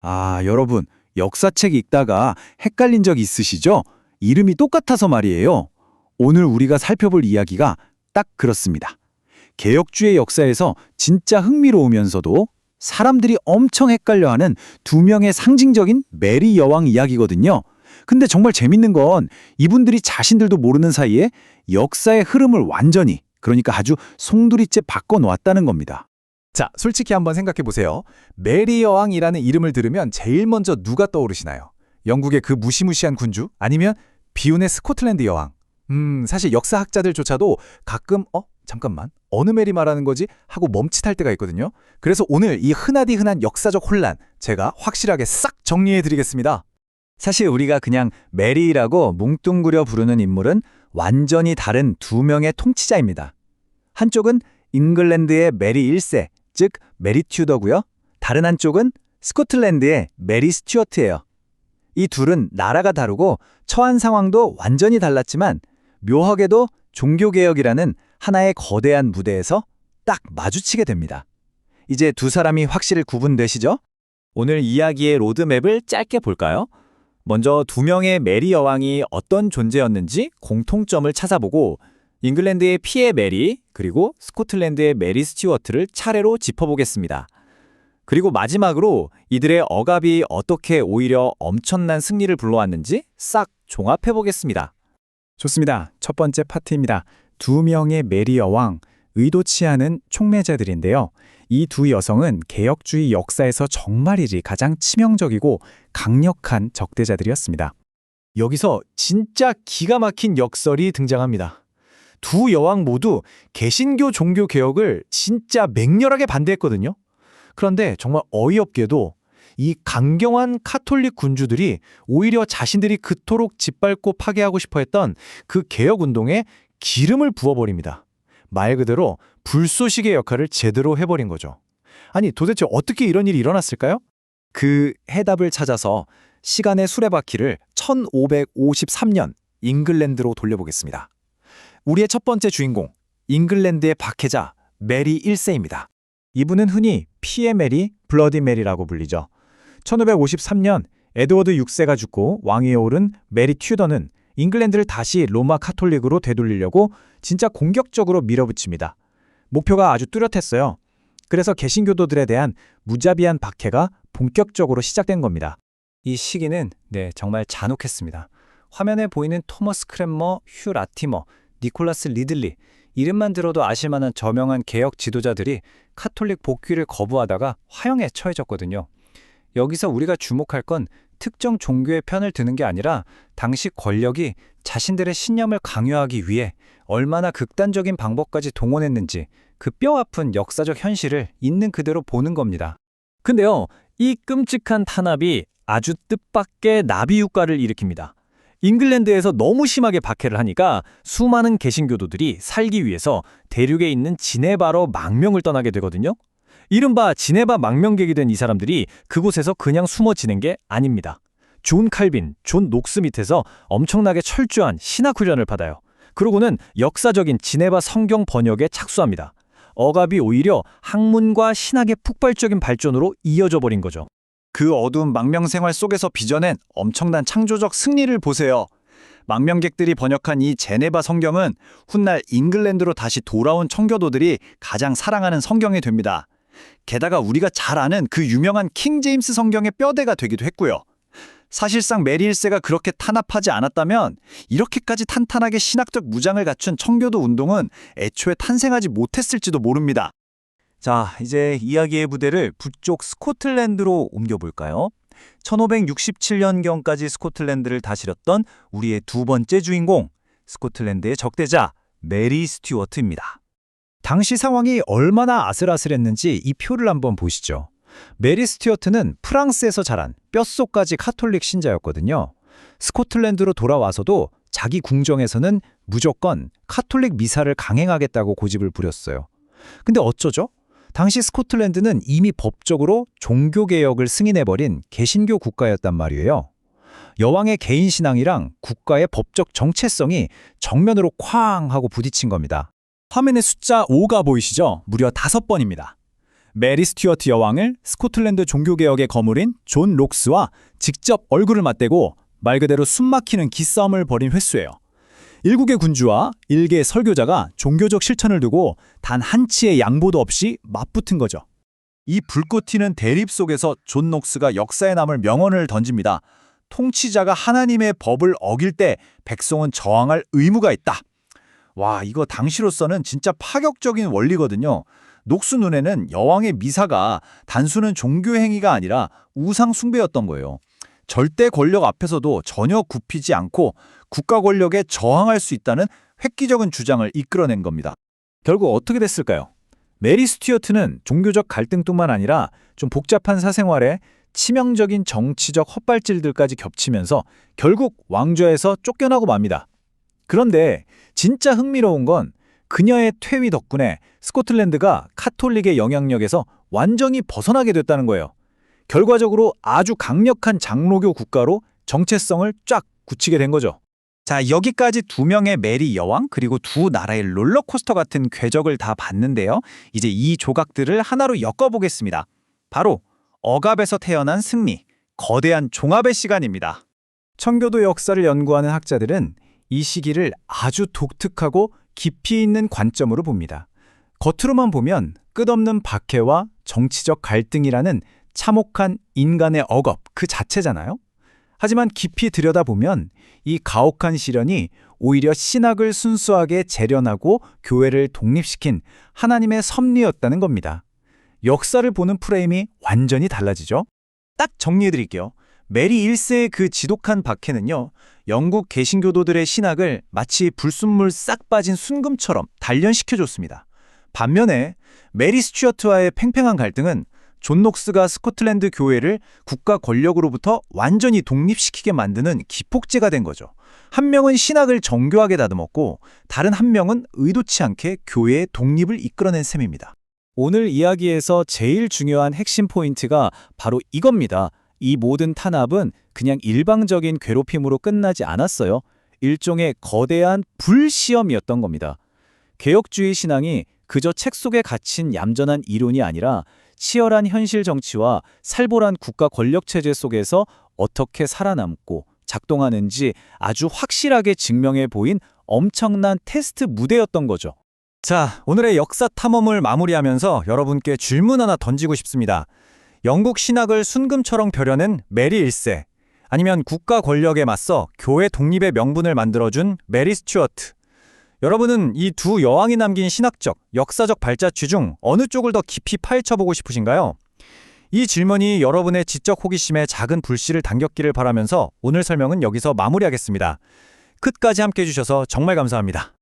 여러분, 역사책 읽다가 헷갈린 적 있으시죠? 이름이 똑같아서 말이에요. 오늘 우리가 살펴볼 이야기가 딱 그렇습니다. 개혁주의 역사에서 진짜 흥미로우면서도 사람들이 엄청 헷갈려하는 두 명의 상징적인 메리 여왕 이야기거든요. 근데 정말 재밌는 건 이분들이 자신들도 모르는 사이에 역사의 흐름을 완전히, 그러니까 아주 송두리째 바꿔놓았다는 겁니다. 자, 솔직히 한번 생각해 보세요. 메리 여왕이라는 이름을 들으면 제일 먼저 누가 떠오르시나요? 영국의 그 무시무시한 군주? 아니면 비운의 스코틀랜드 여왕? 사실 역사학자들조차도 가끔 잠깐만, 어느 메리 말하는 거지? 하고 멈칫할 때가 있거든요. 그래서 오늘 이 흔하디 흔한 역사적 혼란 제가 확실하게 싹 정리해 드리겠습니다. 사실 우리가 그냥 메리라고 뭉뚱그려 부르는 인물은 완전히 다른 두 명의 통치자입니다. 한쪽은 잉글랜드의 메리 1세, 즉 메리 튜더고요. 다른 한쪽은 스코틀랜드의 메리 스튜어트예요. 이 둘은 나라가 다르고 처한 상황도 완전히 달랐지만 묘하게도 종교개혁이라는 하나의 거대한 무대에서 딱 마주치게 됩니다. 이제 두 사람이 확실히 구분되시죠? 오늘 이야기의 로드맵을 짧게 볼까요? 먼저 두 명의 메리 여왕이 어떤 존재였는지 공통점을 찾아보고 잉글랜드의 피에 메리, 그리고 스코틀랜드의 메리 스튜어트를 차례로 짚어보겠습니다. 그리고 마지막으로 이들의 억압이 어떻게 오히려 엄청난 승리를 불러왔는지 싹 종합해보겠습니다. 좋습니다. 첫 번째 파트입니다. 두 명의 메리 여왕, 의도치 않은 촉매자들인데요. 이 두 여성은 개혁주의 역사에서 정말이지 가장 치명적이고 강력한 적대자들이었습니다. 여기서 진짜 기가 막힌 역설이 등장합니다. 두 여왕 모두 개신교 종교 개혁을 진짜 맹렬하게 반대했거든요. 그런데 정말 어이없게도 이 강경한 카톨릭 군주들이 오히려 자신들이 그토록 짓밟고 파괴하고 싶어 했던 그 개혁 운동에 기름을 부어버립니다. 말 그대로 불쏘시개 역할을 제대로 해버린 거죠. 아니, 도대체 어떻게 이런 일이 일어났을까요? 그 해답을 찾아서 시간의 수레바퀴를 1553년 잉글랜드로 돌려보겠습니다. 우리의 첫 번째 주인공, 잉글랜드의 박해자 메리 1세입니다. 이분은 흔히 피의 메리, 블러디 메리라고 불리죠. 1553년 에드워드 6세가 죽고 왕위에 오른 메리 튜더는 잉글랜드를 다시 로마 카톨릭으로 되돌리려고 진짜 공격적으로 밀어붙입니다. 목표가 아주 뚜렷했어요. 그래서 개신교도들에 대한 무자비한 박해가 본격적으로 시작된 겁니다. 이 시기는 정말 잔혹했습니다. 화면에 보이는 토머스 크랜머, 휴 라티머, 니콜라스 리들리, 이름만 들어도 아실만한 저명한 개혁 지도자들이 카톨릭 복귀를 거부하다가 화형에 처해졌거든요. 여기서 우리가 주목할 건 특정 종교의 편을 드는 게 아니라 당시 권력이 자신들의 신념을 강요하기 위해 얼마나 극단적인 방법까지 동원했는지 그 뼈아픈 역사적 현실을 있는 그대로 보는 겁니다. 근데요, 이 끔찍한 탄압이 아주 뜻밖의 나비 효과를 일으킵니다. 잉글랜드에서 너무 심하게 박해를 하니까 수많은 개신교도들이 살기 위해서 대륙에 있는 지네바로 망명을 떠나게 되거든요. 이른바 지네바 망명객이 된 이 사람들이 그곳에서 그냥 숨어 지낸 게 아닙니다. 존 칼빈, 존 녹스 밑에서 엄청나게 철저한 신학 훈련을 받아요. 그러고는 역사적인 지네바 성경 번역에 착수합니다. 억압이 오히려 학문과 신학의 폭발적인 발전으로 이어져 버린 거죠. 그 어두운 망명 생활 속에서 빚어낸 엄청난 창조적 승리를 보세요. 망명객들이 번역한 이 제네바 성경은 훗날 잉글랜드로 다시 돌아온 청교도들이 가장 사랑하는 성경이 됩니다. 게다가 우리가 잘 아는 그 유명한 킹 제임스 성경의 뼈대가 되기도 했고요. 사실상 메리 1세가 그렇게 탄압하지 않았다면 이렇게까지 탄탄하게 신학적 무장을 갖춘 청교도 운동은 애초에 탄생하지 못했을지도 모릅니다. 자, 이제 이야기의 부대를 북쪽 스코틀랜드로 옮겨볼까요? 1567년경까지 스코틀랜드를 다스렸던 우리의 두 번째 주인공, 스코틀랜드의 적대자 메리 스튜어트입니다. 당시 상황이 얼마나 아슬아슬했는지 이 표를 한번 보시죠. 메리 스튜어트는 프랑스에서 자란 뼛속까지 카톨릭 신자였거든요. 스코틀랜드로 돌아와서도 자기 궁정에서는 무조건 카톨릭 미사를 강행하겠다고 고집을 부렸어요. 근데 어쩌죠? 당시 스코틀랜드는 이미 법적으로 종교개혁을 승인해버린 개신교 국가였단 말이에요. 여왕의 개인 신앙이랑 국가의 법적 정체성이 정면으로 쾅 하고 부딪힌 겁니다. 화면에 숫자 5가 보이시죠? 무려 5번입니다. 메리 스튜어트 여왕을 스코틀랜드 종교개혁의 거물인 존 록스와 직접 얼굴을 맞대고 말 그대로 숨막히는 기싸움을 벌인 횟수예요. 일국의 군주와 일개의 설교자가 종교적 실천을 두고 단 한치의 양보도 없이 맞붙은 거죠. 이 불꽃 튀는 대립 속에서 존 녹스가 역사에 남을 명언을 던집니다. 통치자가 하나님의 법을 어길 때 백성은 저항할 의무가 있다. 와, 이거 당시로서는 진짜 파격적인 원리거든요. 녹스 눈에는 여왕의 미사가 단순한 종교 행위가 아니라 우상 숭배였던 거예요. 절대 권력 앞에서도 전혀 굽히지 않고 국가 권력에 저항할 수 있다는 획기적인 주장을 이끌어낸 겁니다. 결국 어떻게 됐을까요? 메리 스튜어트는 종교적 갈등뿐만 아니라 좀 복잡한 사생활에 치명적인 정치적 헛발질들까지 겹치면서 결국 왕좌에서 쫓겨나고 맙니다. 그런데 진짜 흥미로운 건 그녀의 퇴위 덕분에 스코틀랜드가 카톨릭의 영향력에서 완전히 벗어나게 됐다는 거예요. 결과적으로 아주 강력한 장로교 국가로 정체성을 쫙 굳히게 된 거죠. 자, 여기까지 두 명의 메리 여왕 그리고 두 나라의 롤러코스터 같은 궤적을 다 봤는데요. 이제 이 조각들을 하나로 엮어보겠습니다. 바로 억압에서 태어난 승리, 거대한 종합의 시간입니다. 청교도 역사를 연구하는 학자들은 이 시기를 아주 독특하고 깊이 있는 관점으로 봅니다. 겉으로만 보면 끝없는 박해와 정치적 갈등이라는 참혹한 인간의 억압 그 자체잖아요. 하지만 깊이 들여다보면 이 가혹한 시련이 오히려 신학을 순수하게 재련하고 교회를 독립시킨 하나님의 섭리였다는 겁니다. 역사를 보는 프레임이 완전히 달라지죠. 딱 정리해드릴게요. 메리 1세의 그 지독한 박해는요, 영국 개신교도들의 신학을 마치 불순물 싹 빠진 순금처럼 단련시켜줬습니다. 반면에 메리 스튜어트와의 팽팽한 갈등은 존 녹스가 스코틀랜드 교회를 국가 권력으로부터 완전히 독립시키게 만드는 기폭제가 된 거죠. 한 명은 신학을 정교하게 다듬었고 다른 한 명은 의도치 않게 교회의 독립을 이끌어낸 셈입니다. 오늘 이야기에서 제일 중요한 핵심 포인트가 바로 이겁니다. 이 모든 탄압은 그냥 일방적인 괴롭힘으로 끝나지 않았어요. 일종의 거대한 불시험이었던 겁니다. 개혁주의 신앙이 그저 책 속에 갇힌 얌전한 이론이 아니라 치열한 현실 정치와 살벌한 국가 권력체제 속에서 어떻게 살아남고 작동하는지 아주 확실하게 증명해 보인 엄청난 테스트 무대였던 거죠. 자, 오늘의 역사 탐험을 마무리하면서 여러분께 질문 하나 던지고 싶습니다. 영국 신학을 순금처럼 벼려낸 메리 1세, 아니면 국가 권력에 맞서 교회 독립의 명분을 만들어준 메리 스튜어트. 여러분은 이 두 여왕이 남긴 신학적, 역사적 발자취 중 어느 쪽을 더 깊이 파헤쳐보고 싶으신가요? 이 질문이 여러분의 지적 호기심에 작은 불씨를 당겼기를 바라면서 오늘 설명은 여기서 마무리하겠습니다. 끝까지 함께해 주셔서 정말 감사합니다.